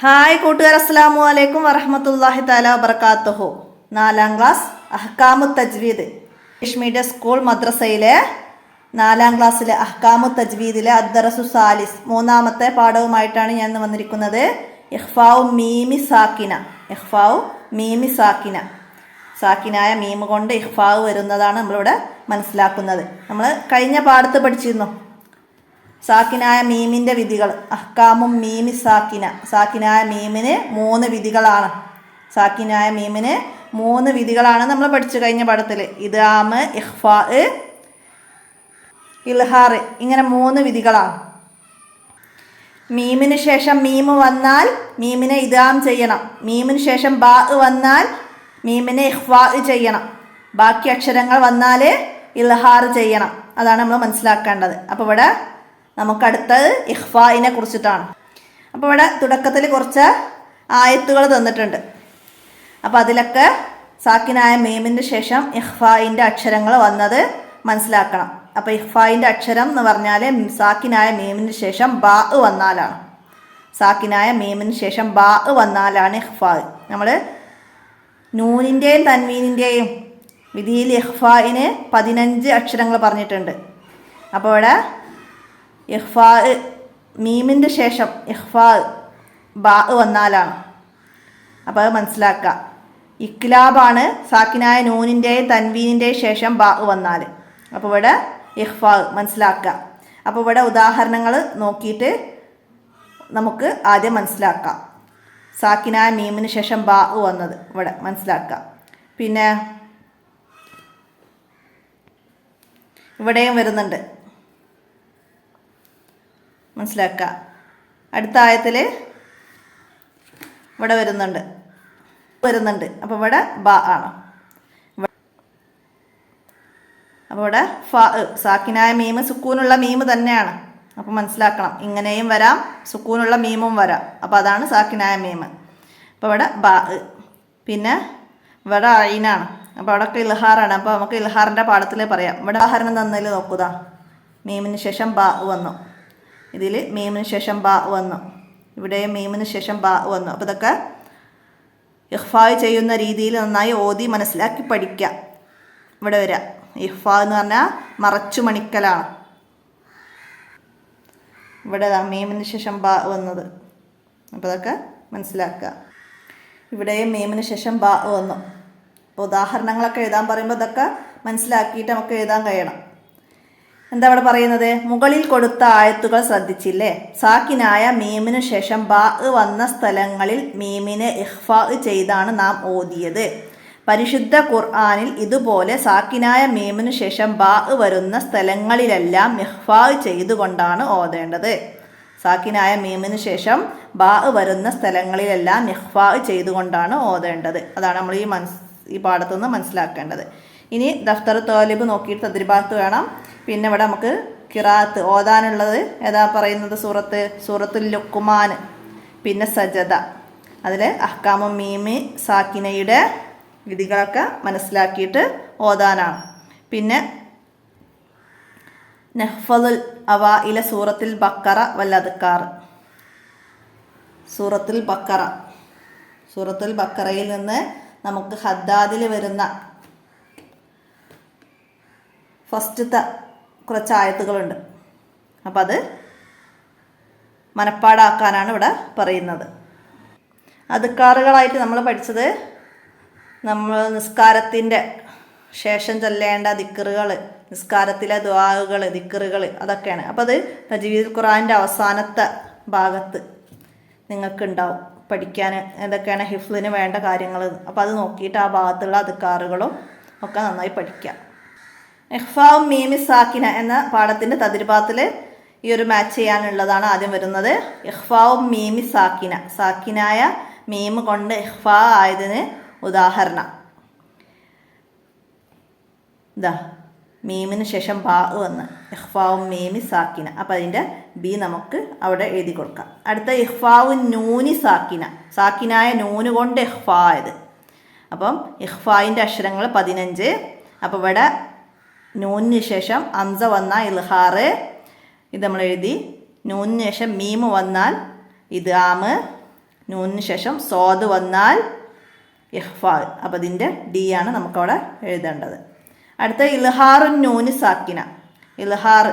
Hi കൂട്ടുകാർ, അസ്സലാമു അലൈക്കും വറഹ്മത്തുള്ളാഹി തആല വബറകാതുഹു. 4ാം ക്ലാസ് അഹ്കാമു തജ്വീദ് ഇംഗ്ലീഷ് മീഡിയം സ്കൂൾ മദ്രസയിലെ 4ാം ക്ലാസ്സിലെ അഹ്കാമു തജ്വീദിലെ അദ്ദറസു സാലിസ് 3ാമത്തെ പാഠവുമായിട്ടാണ് ഞാൻ ഇന്ന് വന്നിരിക്കുന്നത്. ഇഖ്ഫാഉ മീമി സാക്കിന. ഇഖ്ഫാഉ മീമി സാക്കിന, സാക്കിനായ മീമ് കൊണ്ട് ഇഖ്ഫാഉ വരുന്നതാണ് നമ്മളിവിടെ മനസ്സിലാക്കുന്നത്. നമ്മൾ കഴിഞ്ഞ പാഠത്ത് പഠിച്ചിരുന്നു സാക്കിനായ മീമിൻ്റെ വിധികൾ. അഹ്കാമും മീമി സാക്കിന. സാക്കിനായ മീമിന് 3 വിധികളാണ്. സാക്കിനായ മീമിന് 3 വിധികളാണ് നമ്മൾ പഠിച്ചു കഴിഞ്ഞ പാഠത്തിൽ. ഇദ്ഗാമ്, ഇഖ്ഫാ, ഇൽഹാർ, ഇങ്ങനെ 3 വിധികളാണ്. മീമിന് ശേഷം മീമ് വന്നാൽ മീമിനെ ഇദ്ഗാം ചെയ്യണം. മീമിന് ശേഷം ബാ വന്നാൽ മീമിനെ ഇഖ്ഫാ ചെയ്യണം. ബാക്കി അക്ഷരങ്ങൾ വന്നാൽ ഇൽഹാർ ചെയ്യണം. അതാണ് നമ്മൾ മനസ്സിലാക്കേണ്ടത്. അപ്പോൾ ഇവിടെ നമുക്കടുത്തത് ഇഖ്ഫായിനെ കുറിച്ചിട്ടാണ്. അപ്പോൾ ഇവിടെ തുടക്കത്തിൽ കുറച്ച് ആയത്തുകൾ തന്നിട്ടുണ്ട്. അപ്പോൾ അതിലൊക്കെ സാക്കിനായ മീമിൻ്റെ ശേഷം ഇഖ്ഫായിൻ്റെ അക്ഷരങ്ങൾ വന്നത് മനസ്സിലാക്കണം. അപ്പോൾ ഇഖ്ഫായിൻ്റെ അക്ഷരം എന്ന് പറഞ്ഞാൽ സാക്കിനായ മീമിന് ശേഷം ബാ വന്നാലാണ്. സാക്കിനായ മീമിന് ശേഷം ബാ വന്നാലാണ് ഇഖ്ഫാ. നമ്മൾ നൂനിൻ്റെയും തൻവീനിൻ്റെയും വിധിയിൽ ഇഖ്ഫായിന് 15 അക്ഷരങ്ങൾ പറഞ്ഞിട്ടുണ്ട്. അപ്പോൾ ഇവിടെ ഇഖ്ഫാ മീമിൻ്റെ ശേഷം ഇഖ്ഫാ ബാ വന്നാലാണ്. അപ്പോൾ അത് മനസ്സിലാക്കുക. ഇക്ലാബാണ് സാക്കിനായ നൂനിൻ്റെയും തൻവീനിൻ്റെയും ശേഷം ബാ വന്നാൽ. അപ്പോൾ ഇവിടെ ഇഖ്ഫാ മനസ്സിലാക്കുക. അപ്പോൾ ഇവിടെ ഉദാഹരണങ്ങൾ നോക്കിയിട്ട് നമുക്ക് ആദ്യം മനസ്സിലാക്കാം. സാക്കിനായ മീമിന് ശേഷം ബാ വന്നത് ഇവിടെ മനസ്സിലാക്കുക. പിന്നെ ഇവിടെയും വരുന്നുണ്ട്, മനസ്സിലാക്കുക. അടുത്ത ആയത്തിൽ ഇവിടെ വരുന്നുണ്ട്. അപ്പോൾ ഇവിടെ ബ ആണ്. അപ്പോൾ ഇവിടെ ഫ, സാക്കിനായ മീമ് സുക്കൂനുള്ള മീമ് തന്നെയാണ്. അപ്പോൾ മനസ്സിലാക്കണം, ഇങ്ങനെയും വരാം, സുക്കൂനുള്ള മീമും വരാം. അപ്പോൾ അതാണ് സാക്കിനായ മീമ്. അപ്പോൾ ഇവിടെ ബ. പിന്നെ ഇവിടെ ഐനാണ്. അപ്പോൾ അവിടെയൊക്കെ ഇൽഹാറാണ്. അപ്പോൾ നമുക്ക് ഇൽഹാറിൻ്റെ പാഠത്തിൽ പറയാം. ഇവിടെ ഉദാഹരണം തന്നതിൽ നോക്കുക. മീമിന് ശേഷം ബ വന്നു. ഇതിൽ മീമിന് ശേഷം ബാ വന്നു. ഇവിടെയും മീമിന് ശേഷം ബാ വന്നു. അപ്പോൾ ഇതൊക്കെ ഇഖ്ഫാ ചെയ്യുന്ന രീതിയിൽ നന്നായി ഓതി മനസ്സിലാക്കി പഠിക്കുക. ഇവിടെ വരിക. ഇഖ്ഫാ എന്ന് പറഞ്ഞാൽ മറച്ചു മണിക്കലാണ്. ഇവിടെ മീമിന് ശേഷം ബാ വന്നത്. അപ്പോൾ ഇതൊക്കെ മനസ്സിലാക്കുക. ഇവിടെയും മീമിന് ശേഷം ബാ വന്നു. അപ്പോൾ ഉദാഹരണങ്ങളൊക്കെ എഴുതാൻ പറയുമ്പോൾ ഇതൊക്കെ മനസ്സിലാക്കിയിട്ട് നമുക്ക് എഴുതാൻ കഴിയണം. എന്താ ഇവിടെ പറയുന്നത്? മുകളിൽ കൊടുത്ത ആയത്തുകൾ ശ്രദ്ധിച്ചില്ലേ? സാക്കിനായ മീമിനു ശേഷം ബാ വന്ന സ്ഥലങ്ങളിൽ മീമിനെ ഇഖ്ഫാ ചെയ്താണ് നാം ഓതിയത്. പരിശുദ്ധ ഖുർആനിൽ ഇതുപോലെ സാക്കിനായ മീമിനു ശേഷം ബാ വരുന്ന സ്ഥലങ്ങളിലെല്ലാം ഇഖ്ഫാ ചെയ്തുകൊണ്ടാണ് ഓതേണ്ടത്. സാക്കിനായ മീമിനു ശേഷം ബാ വരുന്ന സ്ഥലങ്ങളിലെല്ലാം ഇഖ്ഫാ ചെയ്തുകൊണ്ടാണ് ഓതേണ്ടത്. അതാണ് നമ്മൾ ഈ പാഠത്തുനിന്ന് മനസ്സിലാക്കേണ്ടത്. ഇനി ദഫ്തർ തോലിബ് നോക്കിയിട്ട് തദ്രിബാത്ത് വേണം. പിന്നെ ഇവിടെ നമുക്ക് ഖിറാഅത്ത് ഓതാനുള്ളത് ഏതാ പറയുന്നത്? സൂറത്തുൽ ലുഖ്മാൻ, പിന്നെ സജദ. അതിൽ അഹ്കാമു മീമി സാക്കിനയുടെ വിധികളൊക്കെ മനസ്സിലാക്കിയിട്ട് ഓതാനാണ്. പിന്നെ നഹ്ഫദുൽ അവയിലെ സൂറത്തുൽ ബഖറ വൽ അദ്കാർ. സൂറത്തുൽ ബഖറയിൽ നിന്ന് നമുക്ക് ഹദ്ദാദിൽ വരുന്ന ഫസ്റ്റത്തെ കുറച്ച് ആയത്തുകളുണ്ട്. അപ്പം അത് മനപ്പാടാക്കാനാണ് ഇവിടെ പറയുന്നത്. അദ്കാറുകളായിട്ട് നമ്മൾ പഠിച്ചത് നമ്മൾ നിസ്കാരത്തിൻ്റെ ശേഷം ചൊല്ലേണ്ട ദിക്റുകൾ, നിസ്കാരത്തിലെ ദുആകൾ, ദിക്റുകൾ, അതൊക്കെയാണ്. അപ്പോൾ അത് തജ്വീദുൽ ഖുർആനിൻ്റെ അവസാനത്തെ ഭാഗത്ത് നിങ്ങൾക്കുണ്ടാവും പഠിക്കാൻ എന്തൊക്കെയാണ് ഹിഫ്ലിന് വേണ്ട കാര്യങ്ങൾ. അപ്പോൾ അത് നോക്കിയിട്ട് ആ ഭാഗത്തുള്ള അദ്കാറുകളും ഒക്കെ നന്നായി പഠിക്കുക. ഇഖ്ഫാഉ മീമി സാക്കിന എന്ന പാഠത്തിൻ്റെ തദ്രിബാത്തിൽ ഈ ഒരു മാച്ച് ചെയ്യാനുള്ളതാണ് ആദ്യം വരുന്നത്. ഇഖ്ഫാഉ മീമി സാക്കിന, സാക്കിനായ മീമ് കൊണ്ട് ഇഖ്ഫാ ആയതിന് ഉദാഹരണം ഇതാ. മീമിന് ശേഷം ബാ വന്ന് ഇഖ്ഫാഉ മീമി സാക്കിന. അപ്പം അതിൻ്റെ ബി നമുക്ക് അവിടെ എഴുതി കൊടുക്കാം. അടുത്ത ഇഖ്ഫാഉ നൂനി സാക്കിന, സാക്കിനായ നൂന് കൊണ്ട് ഇഖ്ഫാ ആയത്. അപ്പം ഇഖ്ഫായിൻ്റെ അക്ഷരങ്ങൾ 15. അപ്പോൾ ഇവിടെ നൂനിന് ശേഷം അംസ വന്നാൽ ഇൽഹാർ, ഇത് നമ്മൾ എഴുതി. നൂനിന് ശേഷം മീമ് വന്നാൽ ഇദ്ഗാം, നൂനിന് ശേഷം സ്വാദ് വന്നാൽ ഇഖ്ഫാ. അപ്പോൾ ഇതിൻ്റെ ഡി ആണ് നമുക്കവിടെ എഴുതേണ്ടത്. അടുത്ത ഇൽഹാറുൻ നൂന് സാക്കിന. ഇൽഹാർ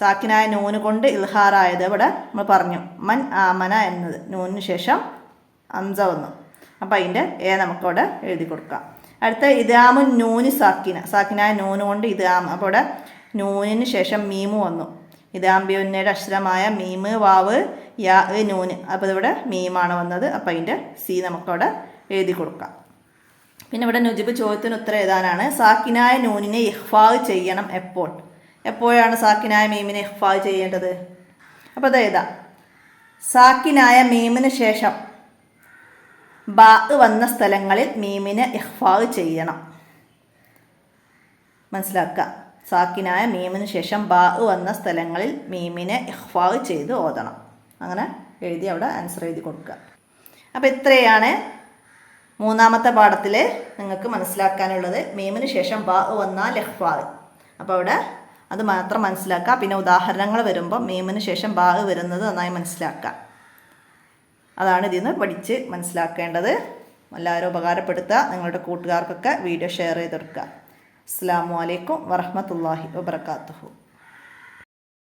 സാക്കിനായ നൂന് കൊണ്ട് ഇൽഹാറായത് ഇവിടെ നമ്മൾ പറഞ്ഞു. മൻ ആമന എന്നത് നൂനിന് ശേഷം ഹംസ വന്നു. അപ്പോൾ അതിൻ്റെ നമുക്കവിടെ എഴുതി കൊടുക്കാം. അടുത്ത ഇദാമുൻ നൂന് സാക്കിന. സാക്കിനായ നൂന് കൊണ്ട് ഇദാം. അപ്പോൾ ഇവിടെ നൂനിന് ശേഷം മീമ് വന്നു. ഇദാം ബിയുന്നയുടെ അക്ഷരമായ മീമ് വാവ് യാ നൂന്. അപ്പോൾ ഇവിടെ മീമാണ് വന്നത്. അപ്പോൾ അതിൻ്റെ സി നമുക്കവിടെ എഴുതി കൊടുക്കാം. പിന്നെ ഇവിടെ നുജിബ് ചോദ്യത്തിന് ഉത്തരം എഴുതാനാണ്. സാക്കിനായ നൂനിനെ ഇഖ്ഫാ ചെയ്യണം എപ്പോൾ? എപ്പോഴാണ് സാക്കിനായ മീമിനെ ഇഖ്ഫാ ചെയ്യേണ്ടത്? അപ്പോൾ അത് എഴുതാം. സാക്കിനായ മീമിന് ശേഷം ബാ വന്ന സ്ഥലങ്ങളിൽ മീമിനെ ഇഖ്ഫാ ചെയ്യണം. മനസ്സിലാക്കുക. സാക്കിനായ മീമിന് ശേഷം ബാ വന്ന സ്ഥലങ്ങളിൽ മീമിനെ ഇഖ്ഫാ ചെയ്ത് ഓതണം. അങ്ങനെ എഴുതി അവിടെ ആൻസർ എഴുതി കൊടുക്കുക. അപ്പോൾ ഇത്രയാണ് മൂന്നാമത്തെ പാഠത്തിൽ നിങ്ങൾക്ക് മനസ്സിലാക്കാനുള്ളത്. മീമിന് ശേഷം ബാ വന്നാൽ ഇഖ്ഫാ. അപ്പോൾ അവിടെ അത് മാത്രം മനസ്സിലാക്കുക. പിന്നെ ഉദാഹരണങ്ങൾ വരുമ്പോൾ മീമിന് ശേഷം ബാ വരുന്നത് നന്നായി മനസ്സിലാക്കുക. അതാണ് ഇതിൽ നിന്ന് പഠിച്ച് മനസ്സിലാക്കേണ്ടത്. എല്ലാവരും ഉപകാരപ്പെടുത്തുക. നിങ്ങളുടെ കൂട്ടുകാർക്കൊക്കെ വീഡിയോ ഷെയർ ചെയ്ത് കൊടുക്കുക. അസ്സലാമു അലൈക്കും വറഹ്മത്തുള്ളാഹി വബറകാതുഹു.